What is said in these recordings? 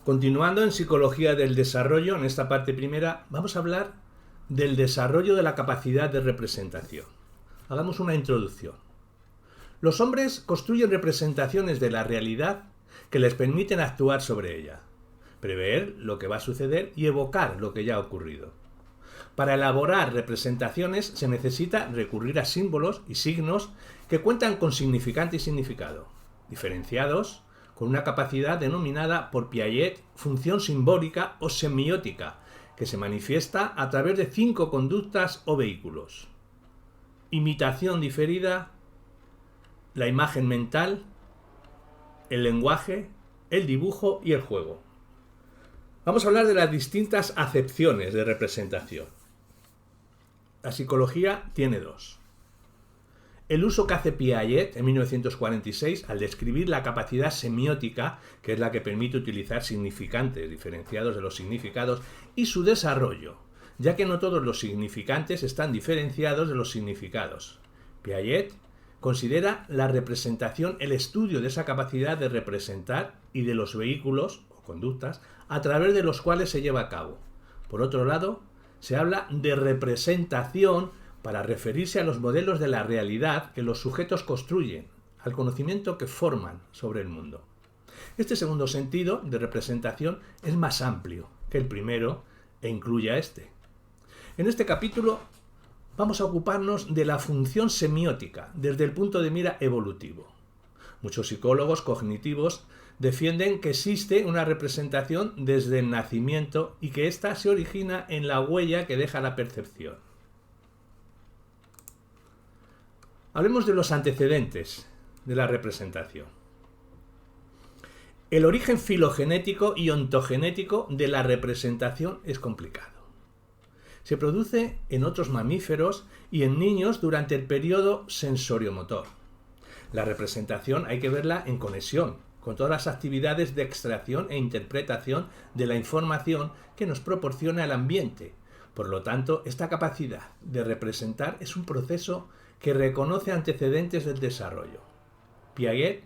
Continuando en psicología del desarrollo, en esta parte primera, vamos a hablar del desarrollo de la capacidad de representación. Hagamos una introducción. Los hombres construyen representaciones de la realidad que les permiten actuar sobre ella, prever lo que va a suceder y evocar lo que ya ha ocurrido. Para elaborar representaciones se necesita recurrir a símbolos y signos que cuentan con significante y significado, diferenciados con una capacidad denominada por Piaget función simbólica o semiótica, que se manifiesta a través de 5 conductas o vehículos: imitación diferida, la imagen mental, el lenguaje, el dibujo y el juego. Vamos a hablar de las distintas acepciones de representación. La psicología tiene 2. El uso que hace Piaget en 1946 al describir la capacidad semiótica, que es la que permite utilizar significantes diferenciados de los significados, y su desarrollo, ya que no todos los significantes están diferenciados de los significados. Piaget considera la representación el estudio de esa capacidad de representar y de los vehículos o conductas a través de los cuales se lleva a cabo. Por otro lado, se habla de representación para referirse a los modelos de la realidad que los sujetos construyen, al conocimiento que forman sobre el mundo. Este segundo sentido de representación es más amplio que el primero e incluye a este. En este capítulo vamos a ocuparnos de la función semiótica desde el punto de mira evolutivo. Muchos psicólogos cognitivos defienden que existe una representación desde el nacimiento y que ésta se origina en la huella que deja la percepción. Hablemos de los antecedentes de la representación. El origen filogenético y ontogenético de la representación es complicado. Se produce en otros mamíferos y en niños durante el periodo sensoriomotor. La representación hay que verla en conexión con todas las actividades de extracción e interpretación de la información que nos proporciona el ambiente. Por lo tanto, esta capacidad de representar es un proceso que reconoce antecedentes del desarrollo. Piaget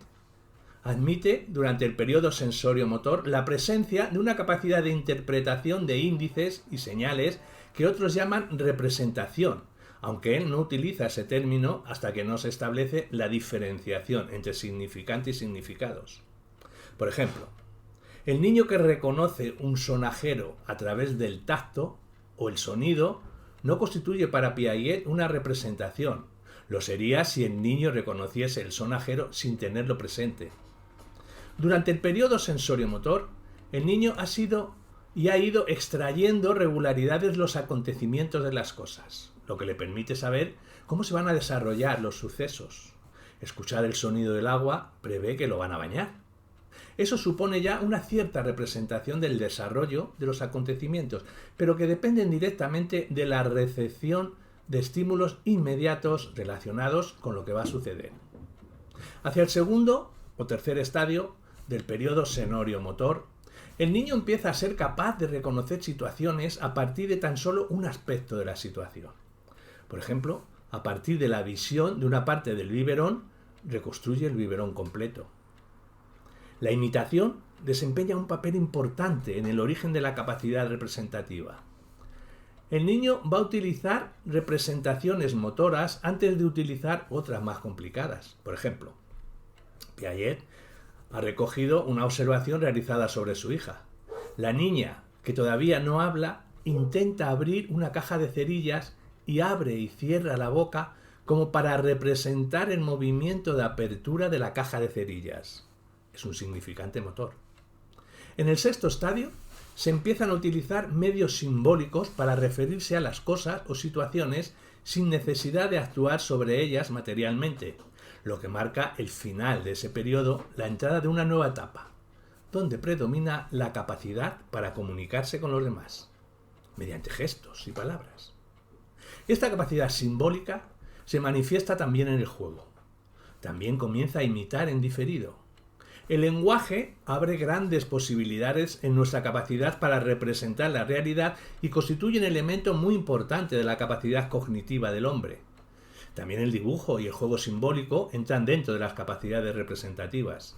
admite durante el periodo sensorio-motor la presencia de una capacidad de interpretación de índices y señales que otros llaman representación, aunque él no utiliza ese término hasta que no se establece la diferenciación entre significante y significados. Por ejemplo, el niño que reconoce un sonajero a través del tacto o el sonido no constituye para Piaget una representación. Lo sería si el niño reconociese el sonajero sin tenerlo presente. Durante el periodo sensoriomotor, el niño ha ido extrayendo regularidades de los acontecimientos de las cosas, lo que le permite saber cómo se van a desarrollar los sucesos. Escuchar el sonido del agua prevé que lo van a bañar. Eso supone ya una cierta representación del desarrollo de los acontecimientos, pero que dependen directamente de la recepción de estímulos inmediatos relacionados con lo que va a suceder. Hacia el segundo o tercer estadio del periodo senorio-motor, el niño empieza a ser capaz de reconocer situaciones a partir de tan solo un aspecto de la situación. Por ejemplo, a partir de la visión de una parte del biberón, reconstruye el biberón completo. La imitación desempeña un papel importante en el origen de la capacidad representativa. El niño va a utilizar representaciones motoras antes de utilizar otras más complicadas. Por ejemplo, Piaget ha recogido una observación realizada sobre su hija. La niña, que todavía no habla, intenta abrir una caja de cerillas y abre y cierra la boca como para representar el movimiento de apertura de la caja de cerillas. Es un significante motor. En el sexto estadio, se empiezan a utilizar medios simbólicos para referirse a las cosas o situaciones sin necesidad de actuar sobre ellas materialmente, lo que marca el final de ese periodo, la entrada de una nueva etapa, donde predomina la capacidad para comunicarse con los demás, mediante gestos y palabras. Esta capacidad simbólica se manifiesta también en el juego. También comienza a imitar en diferido. El lenguaje abre grandes posibilidades en nuestra capacidad para representar la realidad y constituye un elemento muy importante de la capacidad cognitiva del hombre. También el dibujo y el juego simbólico entran dentro de las capacidades representativas.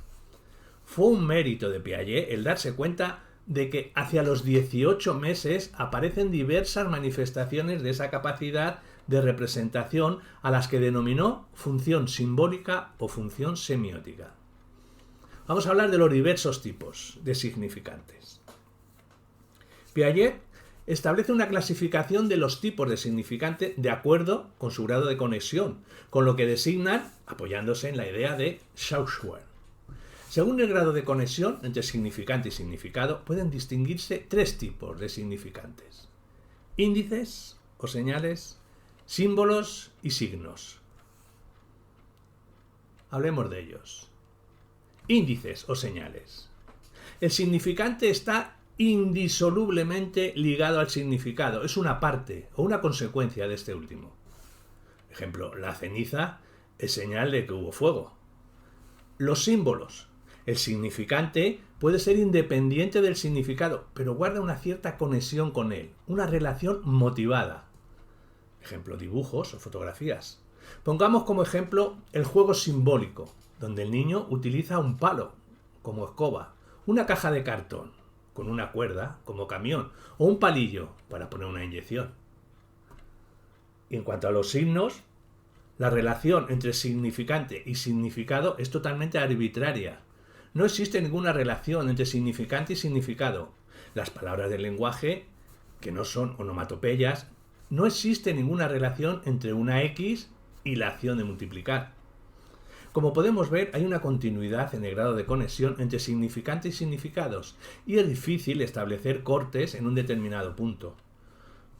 Fue un mérito de Piaget el darse cuenta de que hacia los 18 meses aparecen diversas manifestaciones de esa capacidad de representación a las que denominó función simbólica o función semiótica. Vamos a hablar de los diversos tipos de significantes. Piaget establece una clasificación de los tipos de significante de acuerdo con su grado de conexión, con lo que designan apoyándose en la idea de Saussure. Según el grado de conexión entre significante y significado, pueden distinguirse tres tipos de significantes: índices o señales, símbolos y signos. Hablemos de ellos. Índices o señales. El significante está indisolublemente ligado al significado, es una parte o una consecuencia de este último. Ejemplo, la ceniza es señal de que hubo fuego. Los símbolos. El significante puede ser independiente del significado, pero guarda una cierta conexión con él, una relación motivada. Ejemplo, dibujos o fotografías. Pongamos como ejemplo el juego simbólico, donde el niño utiliza un palo como escoba, una caja de cartón con una cuerda como camión o un palillo para poner una inyección. Y en cuanto a los signos, la relación entre significante y significado es totalmente arbitraria. No existe ninguna relación entre significante y significado. Las palabras del lenguaje, que no son onomatopeyas, no existe ninguna relación entre una X y la acción de multiplicar. Como podemos ver, hay una continuidad en el grado de conexión entre significante y significados, y es difícil establecer cortes en un determinado punto.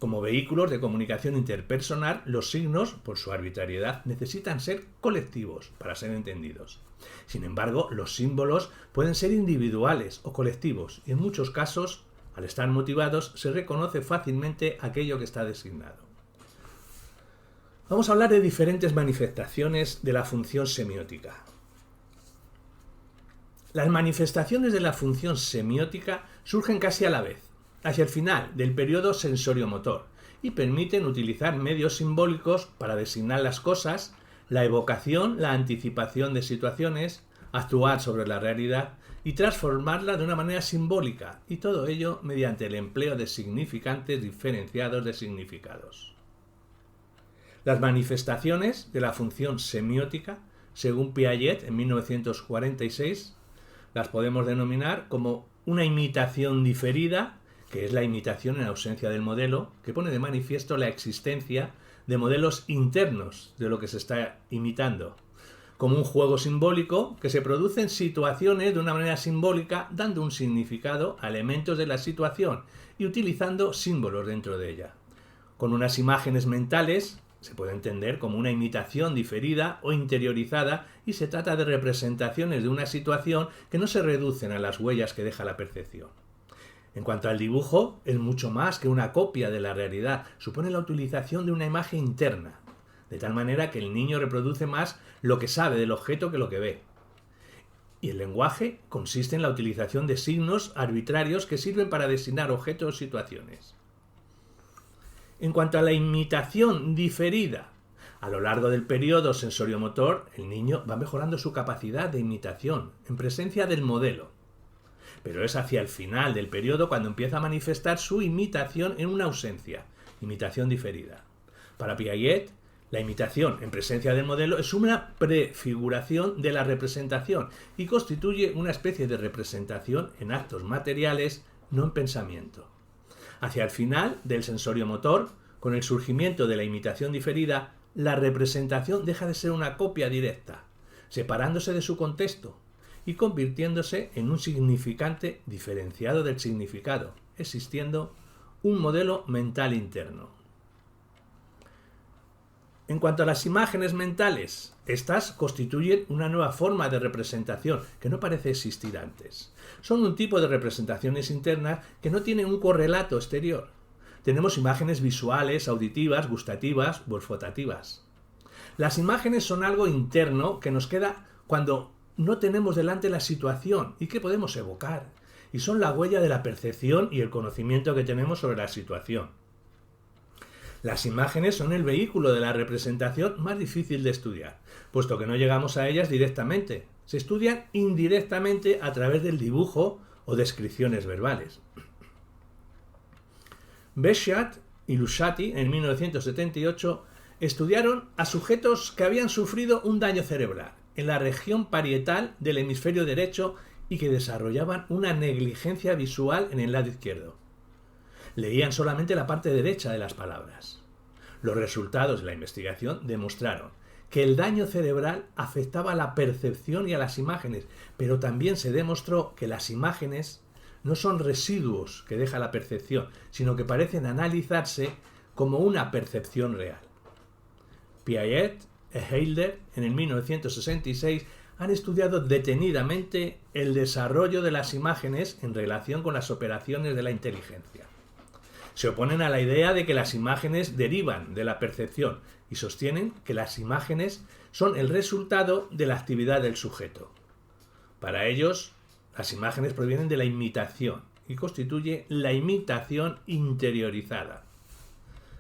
Como vehículos de comunicación interpersonal, los signos, por su arbitrariedad, necesitan ser colectivos para ser entendidos. Sin embargo, los símbolos pueden ser individuales o colectivos, y en muchos casos, al estar motivados, se reconoce fácilmente aquello que está designado. Vamos a hablar de diferentes manifestaciones de la función semiótica. Las manifestaciones de la función semiótica surgen casi a la vez, hacia el final del periodo sensoriomotor, y permiten utilizar medios simbólicos para designar las cosas, la evocación, la anticipación de situaciones, actuar sobre la realidad y transformarla de una manera simbólica, y todo ello mediante el empleo de significantes diferenciados de significados. Las manifestaciones de la función semiótica, según Piaget en 1946, las podemos denominar como una imitación diferida, que es la imitación en ausencia del modelo, que pone de manifiesto la existencia de modelos internos de lo que se está imitando, como un juego simbólico que se produce en situaciones de una manera simbólica, dando un significado a elementos de la situación y utilizando símbolos dentro de ella. Con unas imágenes mentales se puede entender como una imitación diferida o interiorizada, y se trata de representaciones de una situación que no se reducen a las huellas que deja la percepción. En cuanto al dibujo, es mucho más que una copia de la realidad, supone la utilización de una imagen interna, de tal manera que el niño reproduce más lo que sabe del objeto que lo que ve. Y el lenguaje consiste en la utilización de signos arbitrarios que sirven para designar objetos o situaciones. En cuanto a la imitación diferida, a lo largo del periodo sensoriomotor, el niño va mejorando su capacidad de imitación en presencia del modelo. Pero es hacia el final del periodo cuando empieza a manifestar su imitación en una ausencia, imitación diferida. Para Piaget, la imitación en presencia del modelo es una prefiguración de la representación y constituye una especie de representación en actos materiales, no en pensamiento. Hacia el final del sensoriomotor, con el surgimiento de la imitación diferida, la representación deja de ser una copia directa, separándose de su contexto y convirtiéndose en un significante diferenciado del significado, existiendo un modelo mental interno. En cuanto a las imágenes mentales, estas constituyen una nueva forma de representación que no parece existir antes. Son un tipo de representaciones internas que no tienen un correlato exterior. Tenemos imágenes visuales, auditivas, gustativas u olfativas. Las imágenes son algo interno que nos queda cuando no tenemos delante la situación y que podemos evocar, y son la huella de la percepción y el conocimiento que tenemos sobre la situación. Las imágenes son el vehículo de la representación más difícil de estudiar, puesto que no llegamos a ellas directamente. Se estudian indirectamente a través del dibujo o descripciones verbales. Bechat y Luzzati, en 1978, estudiaron a sujetos que habían sufrido un daño cerebral en la región parietal del hemisferio derecho y que desarrollaban una negligencia visual en el lado izquierdo. Leían solamente la parte derecha de las palabras. Los resultados de la investigación demostraron que el daño cerebral afectaba a la percepción y a las imágenes, pero también se demostró que las imágenes no son residuos que deja la percepción, sino que parecen analizarse como una percepción real. Piaget y Hölder, en el 1966, han estudiado detenidamente el desarrollo de las imágenes en relación con las operaciones de la inteligencia. Se oponen a la idea de que las imágenes derivan de la percepción y sostienen que las imágenes son el resultado de la actividad del sujeto. Para ellos, las imágenes provienen de la imitación y constituye la imitación interiorizada.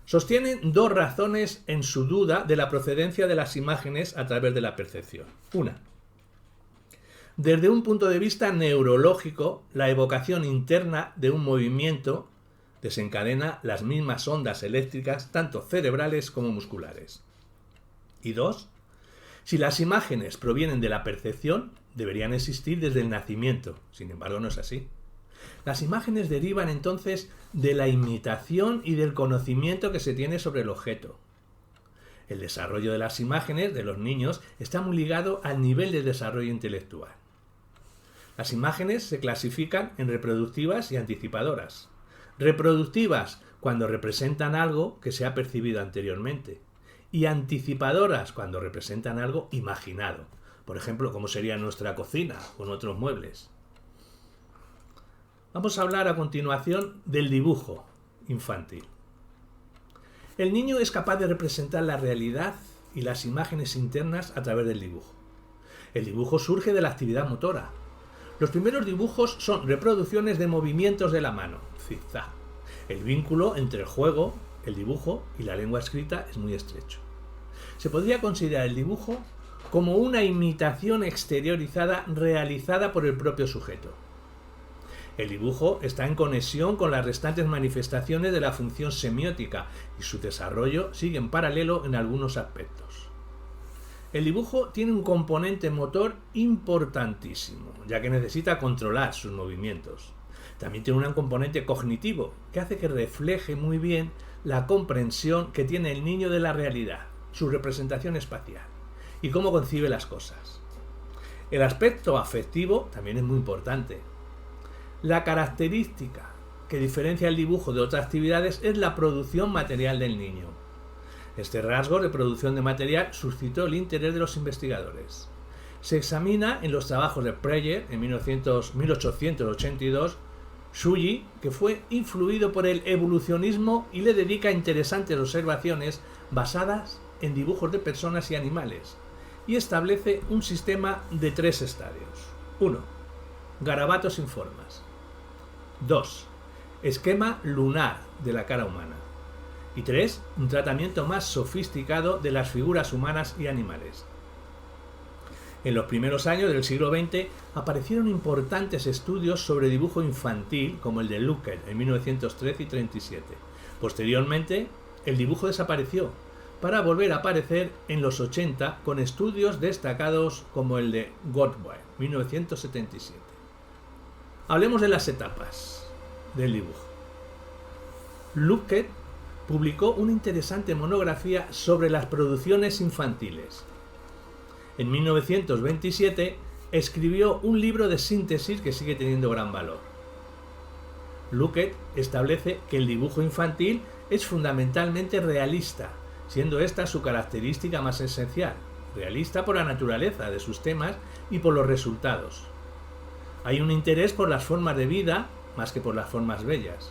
Sostienen dos razones en su duda de la procedencia de las imágenes a través de la percepción. Una, desde un punto de vista neurológico, la evocación interna de un movimiento desencadena las mismas ondas eléctricas, tanto cerebrales como musculares. Y dos, si las imágenes provienen de la percepción, deberían existir desde el nacimiento. Sin embargo, no es así. Las imágenes derivan entonces de la imitación y del conocimiento que se tiene sobre el objeto. El desarrollo de las imágenes de los niños está muy ligado al nivel de desarrollo intelectual. Las imágenes se clasifican en reproductivas y anticipadoras. Reproductivas cuando representan algo que se ha percibido anteriormente, y anticipadoras cuando representan algo imaginado, por ejemplo, como sería nuestra cocina con otros muebles. Vamos a hablar a continuación del dibujo infantil. El niño es capaz de representar la realidad y las imágenes internas a través del dibujo. El dibujo surge de la actividad motora. Los primeros dibujos son reproducciones de movimientos de la mano, zigzag. El vínculo entre el juego, el dibujo y la lengua escrita es muy estrecho. Se podría considerar el dibujo como una imitación exteriorizada realizada por el propio sujeto. El dibujo está en conexión con las restantes manifestaciones de la función semiótica y su desarrollo sigue en paralelo en algunos aspectos. El dibujo tiene un componente motor importantísimo, ya que necesita controlar sus movimientos. También tiene un componente cognitivo, que hace que refleje muy bien la comprensión que tiene el niño de la realidad, su representación espacial y cómo concibe las cosas. El aspecto afectivo también es muy importante. La característica que diferencia el dibujo de otras actividades es la producción material del niño. Este rasgo de producción de material suscitó el interés de los investigadores. Se examina en los trabajos de Preyer en 1882, Shuji, que fue influido por el evolucionismo y le dedica interesantes observaciones basadas en dibujos de personas y animales, y establece un sistema de 3 estadios. 1. Garabatos sin formas. 2. Esquema lunar de la cara humana. Y 3. Un tratamiento más sofisticado de las figuras humanas y animales. En los primeros años del siglo XX aparecieron importantes estudios sobre dibujo infantil, como el de Luckett en 1913 y 1937. Posteriormente, el dibujo desapareció, para volver a aparecer en los 80 con estudios destacados como el de Gottwald, 1977. Hablemos de las etapas del dibujo. Luckett publicó una interesante monografía sobre las producciones infantiles. En 1927 escribió un libro de síntesis que sigue teniendo gran valor. Luckett establece que el dibujo infantil es fundamentalmente realista, siendo esta su característica más esencial, realista por la naturaleza de sus temas y por los resultados. Hay un interés por las formas de vida más que por las formas bellas.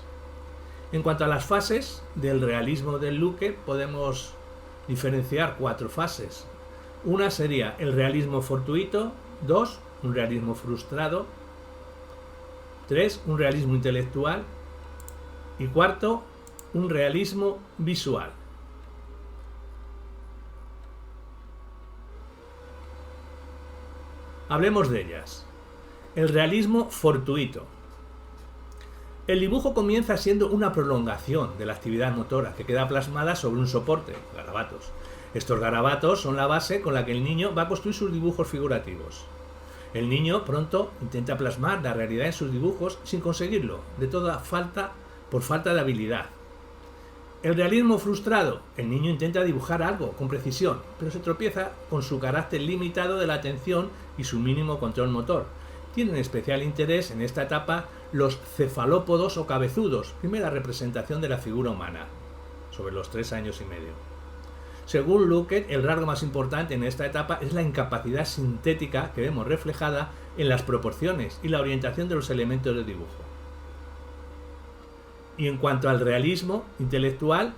En cuanto a las fases del realismo de Luckett, podemos diferenciar 4 fases. Una sería el realismo fortuito, 2, un realismo frustrado, 3, un realismo intelectual y 4, un realismo visual. Hablemos de ellas. El realismo fortuito El dibujo comienza siendo una prolongación de la actividad motora que queda plasmada sobre un soporte, garabatos. Estos garabatos son la base con la que el niño va a construir sus dibujos figurativos. El niño pronto intenta plasmar la realidad en sus dibujos sin conseguirlo, por falta de habilidad. El realismo frustrado. El niño intenta dibujar algo con precisión, pero se tropieza con su carácter limitado de la atención y su mínimo control motor. Tienen especial interés en esta etapa los cefalópodos o cabezudos, primera representación de la figura humana, sobre los 3 años y medio. Según Luckett, el rasgo más importante en esta etapa es la incapacidad sintética que vemos reflejada en las proporciones y la orientación de los elementos de dibujo. Y en cuanto al realismo intelectual,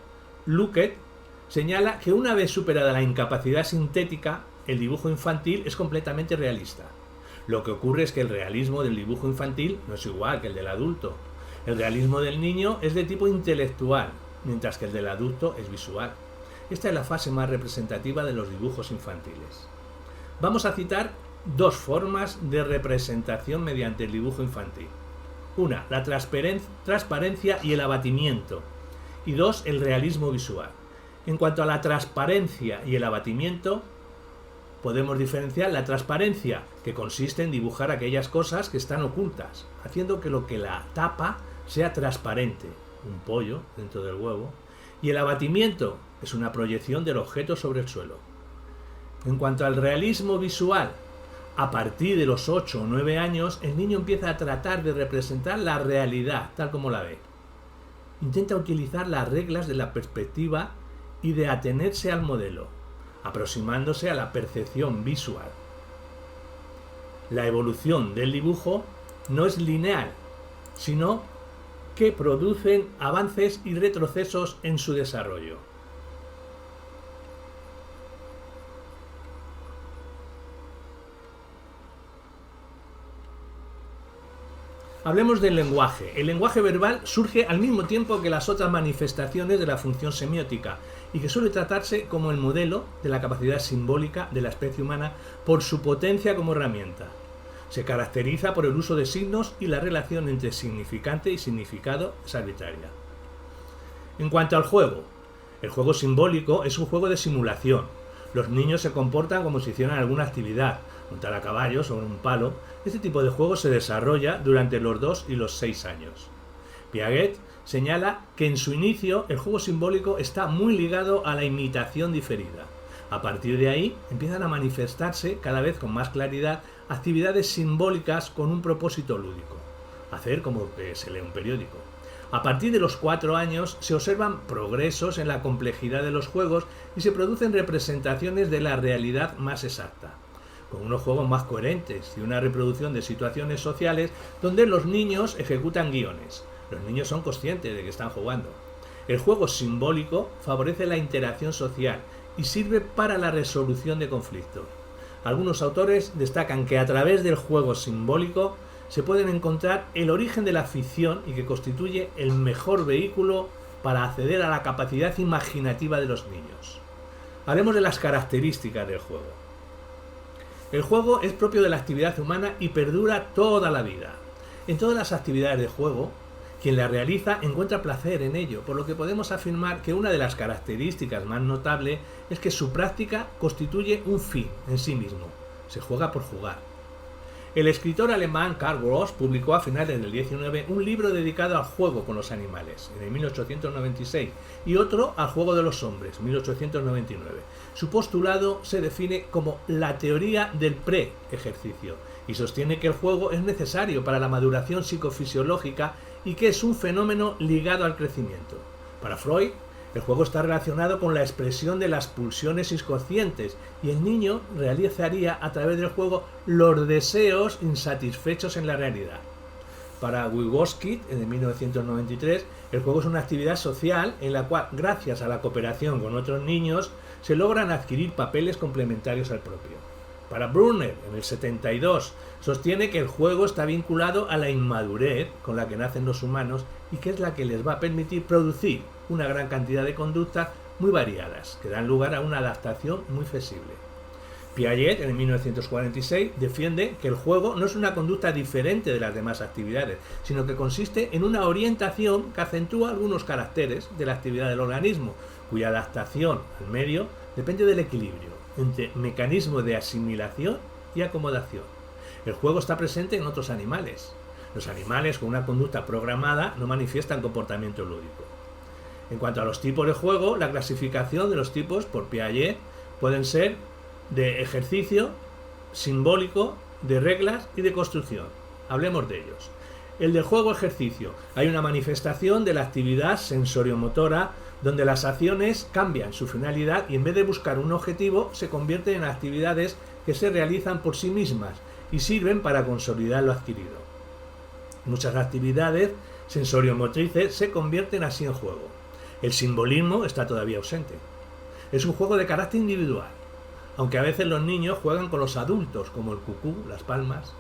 Luckett señala que una vez superada la incapacidad sintética, el dibujo infantil es completamente realista. Lo que ocurre es que el realismo del dibujo infantil no es igual que el del adulto. El realismo del niño es de tipo intelectual, mientras que el del adulto es visual. Esta es la fase más representativa de los dibujos infantiles. Vamos a citar 2 formas de representación mediante el dibujo infantil. Una, la transparencia y el abatimiento. Y 2, el realismo visual. En cuanto a la transparencia y el abatimiento, podemos diferenciar la transparencia, que consiste en dibujar aquellas cosas que están ocultas, haciendo que lo que la tapa sea transparente, un pollo dentro del huevo, y el abatimiento es una proyección del objeto sobre el suelo. En cuanto al realismo visual, a partir de los 8 o 9 años, el niño empieza a tratar de representar la realidad tal como la ve. Intenta utilizar las reglas de la perspectiva y de atenerse al modelo, aproximándose a la percepción visual. La evolución del dibujo no es lineal, sino que producen avances y retrocesos en su desarrollo. Hablemos del lenguaje. El lenguaje verbal surge al mismo tiempo que las otras manifestaciones de la función semiótica y que suele tratarse como el modelo de la capacidad simbólica de la especie humana por su potencia como herramienta. Se caracteriza por el uso de signos y la relación entre significante y significado es arbitraria. En cuanto al juego, el juego simbólico es un juego de simulación. Los niños se comportan como si hicieran alguna actividad, montar a caballo sobre un palo. Este tipo de juego se desarrolla durante los 2 y los 6 años. Piaget señala que en su inicio el juego simbólico está muy ligado a la imitación diferida. A partir de ahí empiezan a manifestarse cada vez con más claridad actividades simbólicas con un propósito lúdico. Hacer como que se lee un periódico. A partir de los 4 años se observan progresos en la complejidad de los juegos y se producen representaciones de la realidad más exacta, con unos juegos más coherentes y una reproducción de situaciones sociales donde los niños ejecutan guiones. Los niños son conscientes de que están jugando. El juego simbólico favorece la interacción social y sirve para la resolución de conflictos. Algunos autores destacan que a través del juego simbólico se pueden encontrar el origen de la ficción y que constituye el mejor vehículo para acceder a la capacidad imaginativa de los niños. Hablemos de las características del juego. El juego es propio de la actividad humana y perdura toda la vida. En todas las actividades de juego, quien la realiza encuentra placer en ello, por lo que podemos afirmar que una de las características más notables es que su práctica constituye un fin en sí mismo. Se juega por jugar. El escritor alemán Karl Gross publicó a finales del 19 un libro dedicado al juego con los animales, en el 1896, y otro al juego de los hombres, 1899. Su postulado se define como la teoría del pre-ejercicio y sostiene que el juego es necesario para la maduración psicofisiológica y que es un fenómeno ligado al crecimiento. Para Freud, el juego está relacionado con la expresión de las pulsiones inconscientes y el niño realizaría a través del juego los deseos insatisfechos en la realidad. Para Vygotsky, en 1993, el juego es una actividad social en la cual, gracias a la cooperación con otros niños, se logran adquirir papeles complementarios al propio. Para Brunner, en el 72, sostiene que el juego está vinculado a la inmadurez con la que nacen los humanos y que es la que les va a permitir producir una gran cantidad de conductas muy variadas, que dan lugar a una adaptación muy flexible. Piaget, en 1946, defiende que el juego no es una conducta diferente de las demás actividades, sino que consiste en una orientación que acentúa algunos caracteres de la actividad del organismo, cuya adaptación al medio depende del equilibrio entre mecanismos de asimilación y acomodación. El juego está presente en otros animales. Los animales con una conducta programada no manifiestan comportamiento lúdico. En cuanto a los tipos de juego, la clasificación de los tipos por Piaget pueden ser de ejercicio, simbólico, de reglas y de construcción. Hablemos de ellos. El del juego ejercicio. Hay una manifestación de la actividad sensoriomotora donde las acciones cambian su finalidad y en vez de buscar un objetivo se convierten en actividades que se realizan por sí mismas y sirven para consolidar lo adquirido. Muchas actividades sensoriomotrices se convierten así en juego. El simbolismo está todavía ausente. Es un juego de carácter individual, aunque a veces los niños juegan con los adultos, como el cucú, las palmas.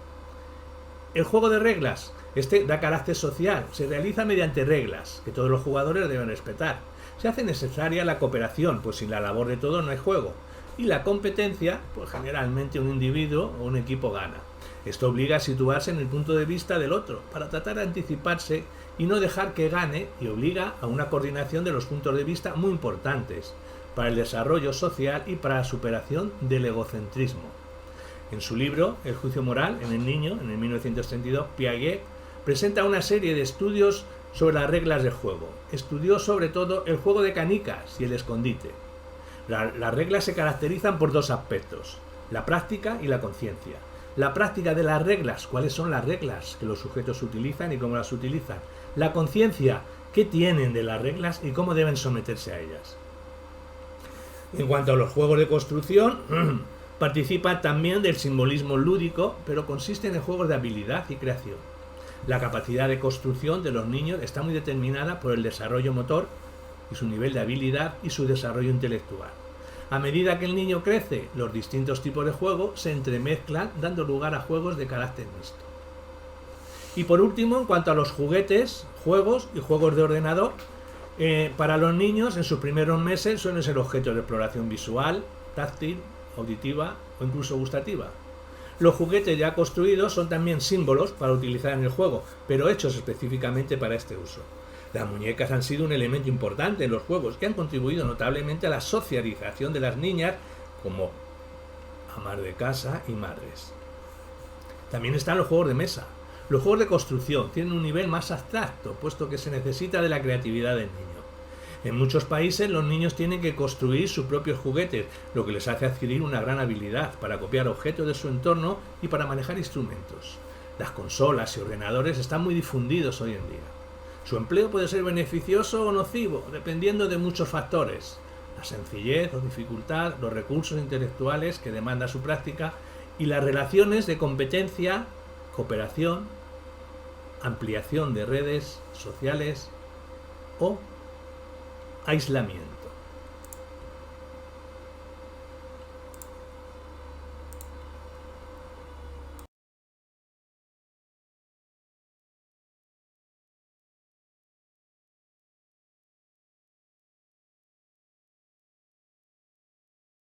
El juego de reglas, este da carácter social, se realiza mediante reglas, que todos los jugadores deben respetar. Se hace necesaria la cooperación, pues sin la labor de todos no hay juego. Y la competencia, pues generalmente un individuo o un equipo gana. Esto obliga a situarse en el punto de vista del otro, para tratar de anticiparse y no dejar que gane, y obliga a una coordinación de los puntos de vista muy importantes para el desarrollo social y para la superación del egocentrismo. En su libro El juicio moral en el niño, en el 1932, Piaget presenta una serie de estudios sobre las reglas del juego. Estudió sobre todo el juego de canicas y el escondite. Las reglas se caracterizan por dos aspectos, la práctica y la conciencia. La práctica de las reglas, cuáles son las reglas que los sujetos utilizan y cómo las utilizan. La conciencia, qué tienen de las reglas y cómo deben someterse a ellas. En cuanto a los juegos de construcción, participa también del simbolismo lúdico, pero consisten en juegos de habilidad y creación. La capacidad de construcción de los niños está muy determinada por el desarrollo motor y su nivel de habilidad y su desarrollo intelectual. A medida que el niño crece, los distintos tipos de juego se entremezclan, dando lugar a juegos de carácter mixto. Y por último, en cuanto a los juguetes, juegos y juegos de ordenador, para los niños en sus primeros meses suelen ser objetos de exploración visual, táctil, auditiva o incluso gustativa. Los juguetes ya construidos son también símbolos para utilizar en el juego, pero hechos específicamente para este uso. Las muñecas han sido un elemento importante en los juegos que han contribuido notablemente a la socialización de las niñas como amas de casa y madres. También están los juegos de mesa. Los juegos de construcción tienen un nivel más abstracto, puesto que se necesita de la creatividad del niño. En muchos países los niños tienen que construir sus propios juguetes, lo que les hace adquirir una gran habilidad para copiar objetos de su entorno y para manejar instrumentos. Las consolas y ordenadores están muy difundidos hoy en día. Su empleo puede ser beneficioso o nocivo, dependiendo de muchos factores: la sencillez o dificultad, los recursos intelectuales que demanda su práctica y las relaciones de competencia, cooperación, ampliación de redes sociales o aislamiento.